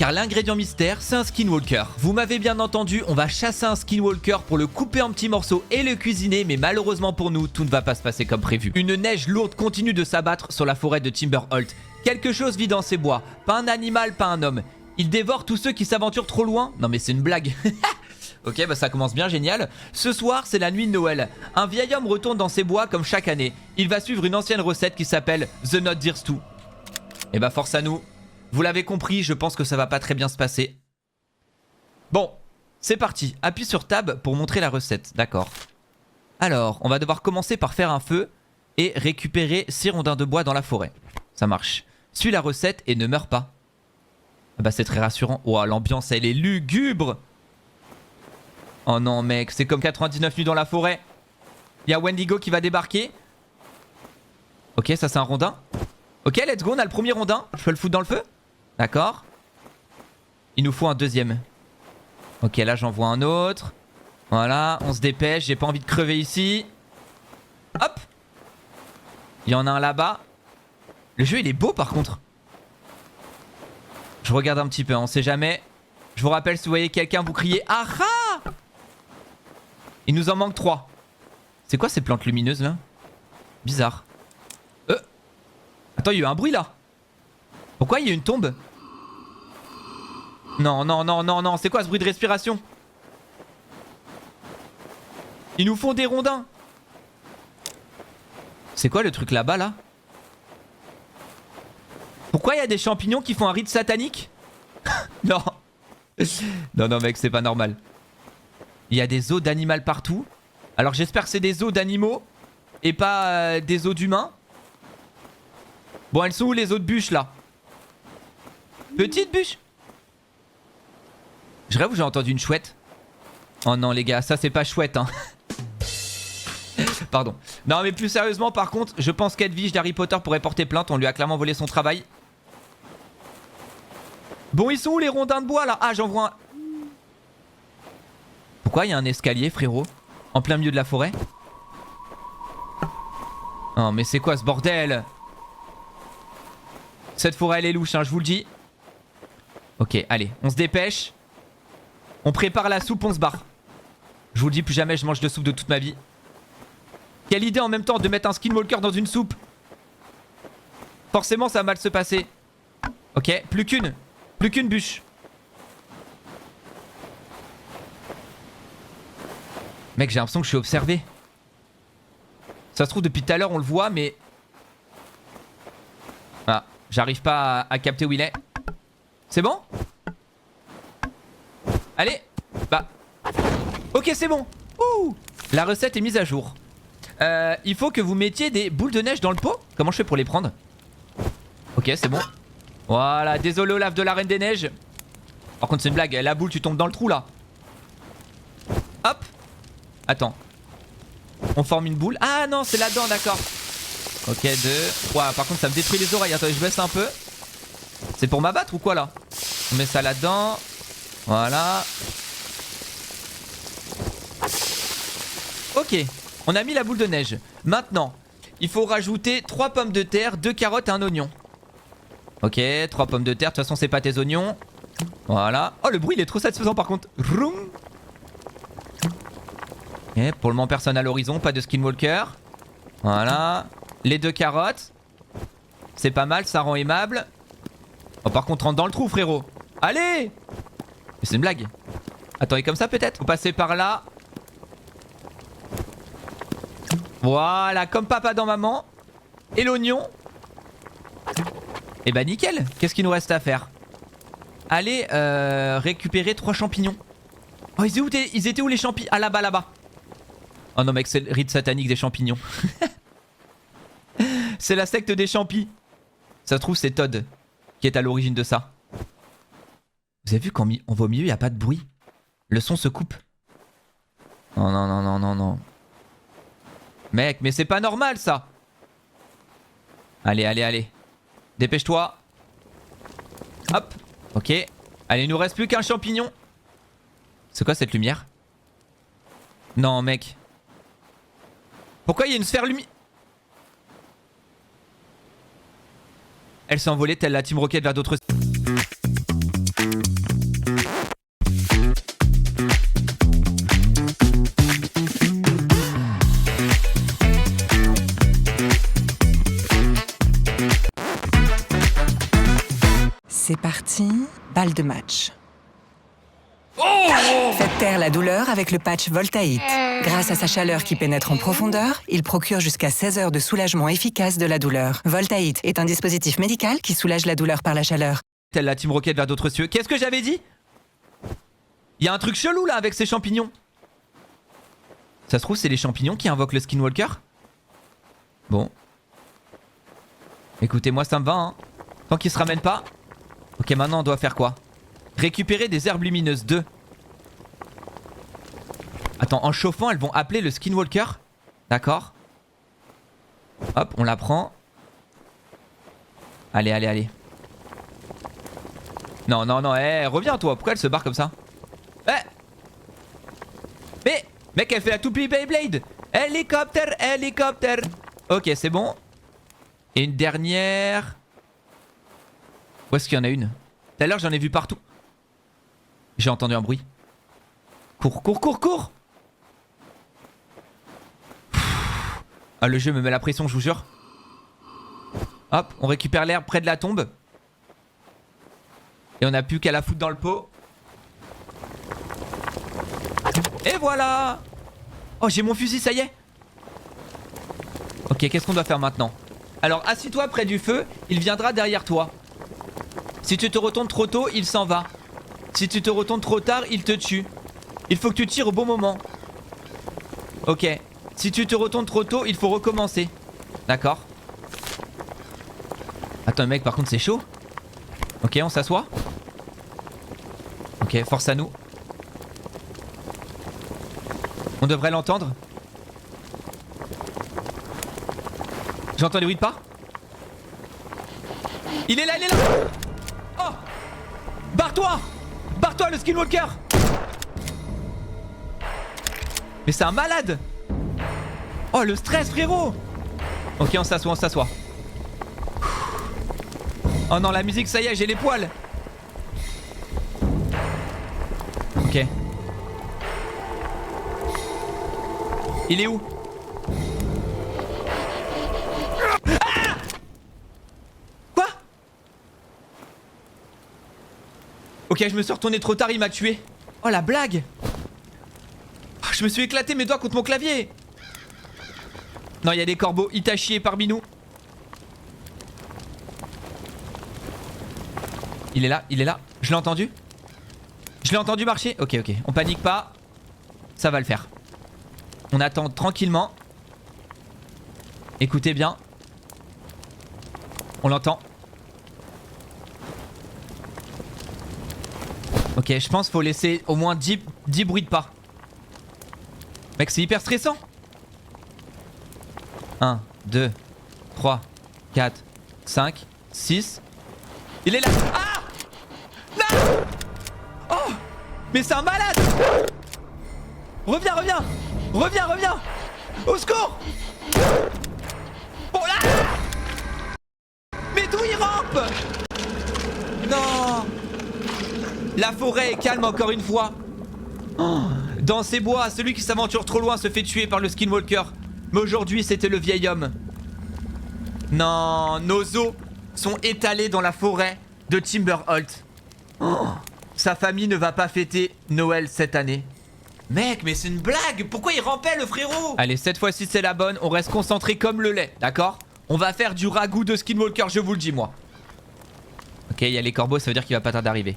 Car l'ingrédient mystère, c'est un skinwalker. Vous m'avez bien entendu, on va chasser un skinwalker pour le couper en petits morceaux et le cuisiner, mais malheureusement pour nous, tout ne va pas se passer comme prévu. Une neige lourde continue de s'abattre sur la forêt de Timberholt. Quelque chose vit dans ces bois, pas un animal, pas un homme. Il dévore tous ceux qui s'aventurent trop loin. Non mais c'est une blague. Ok, bah ça commence bien, génial. Ce soir, c'est la nuit de Noël. Un vieil homme retourne dans ses bois comme chaque année. Il va suivre une ancienne recette qui s'appelle The Not Deer Stew. Et bah force à nous. Vous l'avez compris, je pense que ça va pas très bien se passer. Bon, c'est parti. Appuie sur Tab pour montrer la recette. D'accord. Alors, on va devoir commencer par faire un feu et récupérer 6 rondins de bois dans la forêt. Ça marche. Suis la recette et ne meurs pas. Ah bah c'est très rassurant. Oh, l'ambiance, elle est lugubre. Oh non, mec, c'est comme 99 nuits dans la forêt. Il y a Wendigo qui va débarquer. Ok, ça c'est un rondin. Ok, let's go, on a le premier rondin. Je peux le foutre dans le feu? D'accord. Il nous faut un deuxième. Ok, là j'en vois un autre. Voilà, on se dépêche, j'ai pas envie de crever ici. Hop. Il y en a un là-bas. Le jeu il est beau par contre. Je regarde un petit peu, on sait jamais. Je vous rappelle, si vous voyez quelqu'un, vous criez ah ah. Il nous en manque 3. C'est quoi ces plantes lumineuses là? Bizarre. Attends, il y a eu un bruit là. Pourquoi il y a une tombe? Non, non, non, non, non. C'est quoi ce bruit de respiration? Ils nous font des rondins. C'est quoi le truc là-bas là? Pourquoi il y a des champignons qui font un rite satanique? Non. Non, non mec, c'est pas normal. Il y a des os d'animal partout. Alors j'espère que c'est des os d'animaux et pas des os d'humains. Bon, elles sont où les autres bûches là? Petite bûche? Je rêve où j'ai entendu une chouette. Oh non les gars, ça c'est pas chouette hein. Pardon. Non mais plus sérieusement par contre, je pense qu'Edwige d'Harry Potter pourrait porter plainte. On lui a clairement volé son travail. Bon, ils sont où les rondins de bois là? Ah, j'en vois un. Pourquoi il y a un escalier frérot? En plein milieu de la forêt? Oh mais c'est quoi ce bordel? Cette forêt elle est louche hein, je vous le dis. Ok, allez, on se dépêche. On prépare la soupe, on se barre. Je vous le dis, plus jamais je mange de soupe de toute ma vie. Quelle idée en même temps de mettre un skinwalker dans une soupe. Forcément ça va mal se passer. Ok, plus qu'une bûche. Mec, j'ai l'impression que je suis observé. Ça se trouve depuis tout à l'heure on le voit mais... Ah, j'arrive pas à capter où il est. C'est bon? Allez. Bah. Ok, c'est bon. Ouh. La recette est mise à jour. Il faut que vous mettiez des boules de neige dans le pot. Comment je fais pour les prendre? Ok, c'est bon. Voilà, désolé Olaf de la Reine des Neiges. Par contre c'est une blague, la boule tu tombes dans le trou là. Hop. Attends. On forme une boule. Ah non, c'est là-dedans, d'accord. Ok, 2. Ouah, par contre ça me détruit les oreilles. Attendez, je baisse un peu. C'est pour m'abattre ou quoi là? On met ça là-dedans. Voilà. Ok, on a mis la boule de neige. Maintenant, il faut rajouter 3 pommes de terre, 2 carottes et un oignon. Ok, 3 pommes de terre. De toute façon, c'est pas tes oignons. Voilà. Oh, le bruit, il est trop satisfaisant par contre. Roum. Ok, pour le moment, personne à l'horizon. Pas de skinwalker. Voilà. Les 2 carottes. C'est pas mal, ça rend aimable. Oh, par contre, rentre dans le trou, frérot. Allez! C'est une blague. Attendez, comme ça peut-être? Faut passer par là. Voilà, comme papa dans maman. Et l'oignon. Et bah nickel. Qu'est-ce qu'il nous reste à faire? Allez récupérer 3 champignons. Oh, ils étaient où les champignons? Ah, là-bas, là-bas. Oh non mec, c'est le rite satanique des champignons. C'est la secte des champis. Ça se trouve c'est Todd qui est à l'origine de ça. Vous avez vu quand on va au milieu, il n'y a pas de bruit. Le son se coupe. Non, non, non, non, non, non. Mec, mais c'est pas normal ça. Allez, allez, allez. Dépêche-toi. Hop. Ok. Allez, il nous reste plus qu'un champignon. C'est quoi cette lumière? Non, mec. Pourquoi il y a une sphère lumière? Elle s'est envolée telle la Team Rocket vers d'autres... parti, balle de match. Faites taire la douleur avec le patch Voltaïte. Grâce à sa chaleur qui pénètre en profondeur, il procure jusqu'à 16 heures de soulagement efficace de la douleur. Voltaïte est un dispositif médical qui soulage la douleur par la chaleur. Telle la Team Rocket vers d'autres cieux. Qu'est-ce que j'avais dit? Il y a un truc chelou là avec ces champignons. Ça se trouve c'est les champignons qui invoquent le Skinwalker? Bon. Écoutez, moi ça me va hein. Tant qu'il se ramène pas. Ok, maintenant on doit faire quoi? Récupérer des herbes lumineuses 2. Attends, en chauffant elles vont appeler le Skinwalker. D'accord. Hop, on la prend. Allez, allez, allez. Non, non, non, reviens toi. Pourquoi elle se barre comme ça? Mais, mec, elle fait la toupie Beyblade. Hélicoptère, hélicoptère. Ok, c'est bon. Et une dernière. Où est-ce qu'il y en a une? Tout à l'heure, j'en ai vu partout. J'ai entendu un bruit. Cours, cours, cours, cours. Ah, le jeu me met la pression, je vous jure. Hop, on récupère l'herbe près de la tombe. Et on n'a plus qu'à la foutre dans le pot. Et voilà. Oh, j'ai mon fusil, ça y est. Ok, qu'est-ce qu'on doit faire maintenant? Alors, assis-toi près du feu, il viendra derrière toi. Si tu te retournes trop tôt, il s'en va. Si tu te retournes trop tard, il te tue. Il faut que tu tires au bon moment. Ok. Si tu te retournes trop tôt, il faut recommencer. D'accord. Attends mec, par contre c'est chaud. Ok, on s'assoit. Ok, force à nous. On devrait l'entendre. J'entends les bruits de pas. Il est là, il est là. Oh, barre-toi. Barre-toi le Skinwalker. Mais c'est un malade. Oh le stress frérot. Ok, on s'assoit, on s'assoit. Oh non, la musique, ça y est, j'ai les poils. Ok. Il est où? Ah! Quoi? Ok, je me suis retourné trop tard, il m'a tué. Oh la blague. Je me suis éclaté mes doigts contre mon clavier. Non, il y a des corbeaux Itachi parmi nous. Il est là, il est là. Je l'ai entendu. Je l'ai entendu marcher. Ok, ok. On panique pas. Ça va le faire. On attend tranquillement. Écoutez bien. On l'entend. Ok, je pense qu'il faut laisser au moins 10 bruits de pas. Mec, c'est hyper stressant. 1, 2, 3, 4, 5, 6. Il est là. Ah! Non! Oh! Mais c'est un malade! Reviens, reviens! Reviens, reviens! Au secours! Bon là! Mais d'où il rampe? Non! La forêt est calme encore une fois. Oh, dans ces bois, celui qui s'aventure trop loin se fait tuer par le Skinwalker. Mais aujourd'hui, c'était le vieil homme. Non, nos os sont étalés dans la forêt de Timberholt. Oh, sa famille ne va pas fêter Noël cette année. Mec, mais c'est une blague. Pourquoi il rampait le frérot? Allez, cette fois-ci c'est la bonne. On reste concentré comme le lait, d'accord? On va faire du ragoût de Skinwalker, je vous le dis moi. Ok, il y a les corbeaux, ça veut dire qu'il va pas tarder d'arriver.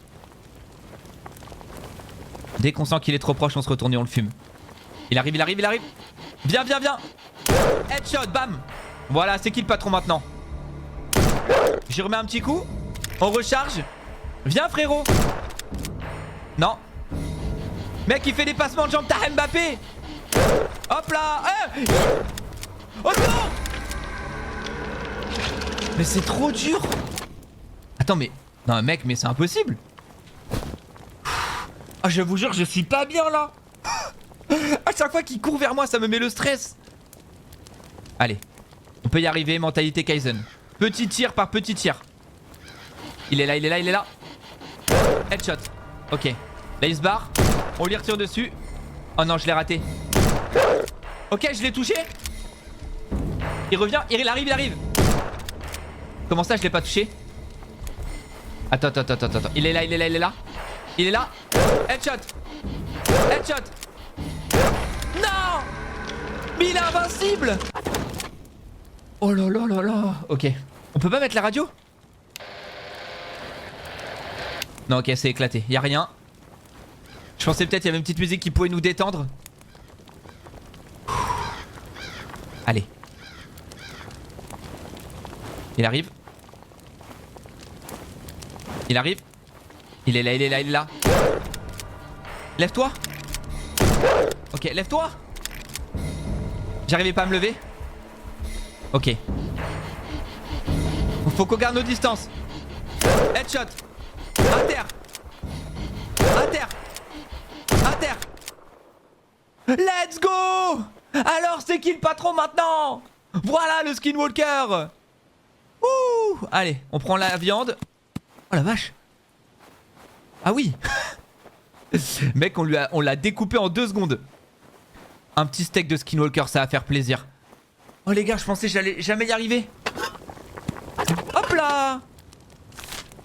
Dès qu'on sent qu'il est trop proche, on se retourne et on le fume. Il arrive, il arrive, il arrive. Viens, viens, viens. Headshot, bam. Voilà, c'est qui le patron maintenant? J'y remets un petit coup. On recharge. Viens frérot. Non. Mec, il fait des passements de jambes, t'as Mbappé. Hop là. Oh non. Mais c'est trop dur. Attends mais... Non mec, mais c'est impossible. Ah, je vous jure, je suis pas bien là. À chaque fois qu'il court vers moi, ça me met le stress. Allez, on peut y arriver, mentalité Kaizen. Petit tir par petit tir. Il est là, il est là, il est là. Headshot. Ok, là il se barre. On lui retire dessus. Oh non, je l'ai raté. Ok, je l'ai touché. Il revient, il arrive, il arrive. Comment ça, je l'ai pas touché? Attends. Il est là. Il est là. Headshot. Non. Mais il est invincible. Oh là là. Ok. On peut pas mettre la radio? Non, ok, c'est éclaté. Y'a rien. Je pensais peut-être qu'il y avait une petite musique qui pouvait nous détendre. Allez. Il arrive. Il est là. Lève-toi. Ok, lève-toi. J'arrivais pas à me lever. Ok. Faut qu'on garde nos distances. Headshot. À terre. Let's go. Alors c'est qui le patron maintenant? Voilà le skinwalker. Ouh. Allez, on prend la viande. Oh la vache. Ah oui. Mec, on l'a découpé en 2 secondes. Un petit steak de skinwalker, ça va faire plaisir. Oh les gars, je pensais que j'allais jamais y arriver. Hop là.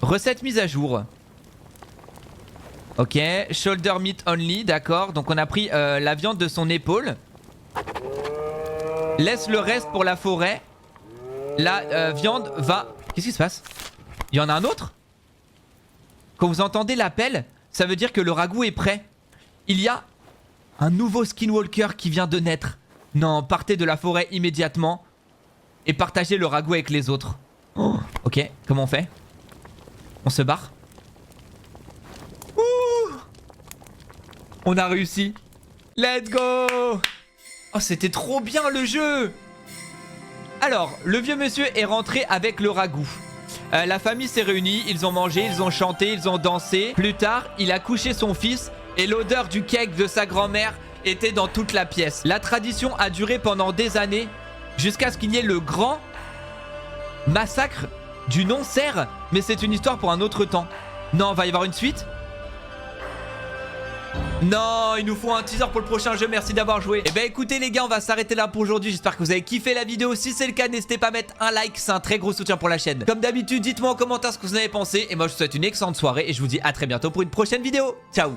Recette mise à jour. Ok, shoulder meat only, d'accord. Donc on a pris la viande de son épaule. Laisse le reste pour la forêt. La viande va... Qu'est-ce qui se passe? Il y en a un autre? Quand vous entendez l'appel, ça veut dire que le ragoût est prêt. Il y a un nouveau skinwalker qui vient de naître. Non, partez de la forêt immédiatement et partagez le ragoût avec les autres. Oh, ok, comment on fait? On se barre. Ouh, on a réussi. Let's go. Oh, c'était trop bien le jeu. Alors, le vieux monsieur est rentré avec le ragoût. La famille s'est réunie, ils ont mangé, ils ont chanté, ils ont dansé. Plus tard, il a couché son fils et l'odeur du cake de sa grand-mère était dans toute la pièce. La tradition a duré pendant des années jusqu'à ce qu'il y ait le grand massacre du non-cerf. Mais c'est une histoire pour un autre temps. Non, va y avoir une suite? Non, il nous faut un teaser pour le prochain jeu, merci d'avoir joué. Et bah écoutez les gars, on va s'arrêter là pour aujourd'hui. J'espère que vous avez kiffé la vidéo. Si c'est le cas, n'hésitez pas à mettre un like, c'est un très gros soutien pour la chaîne. Comme d'habitude, dites-moi en commentaire ce que vous en avez pensé. Et moi je vous souhaite une excellente soirée et je vous dis à très bientôt pour une prochaine vidéo. Ciao.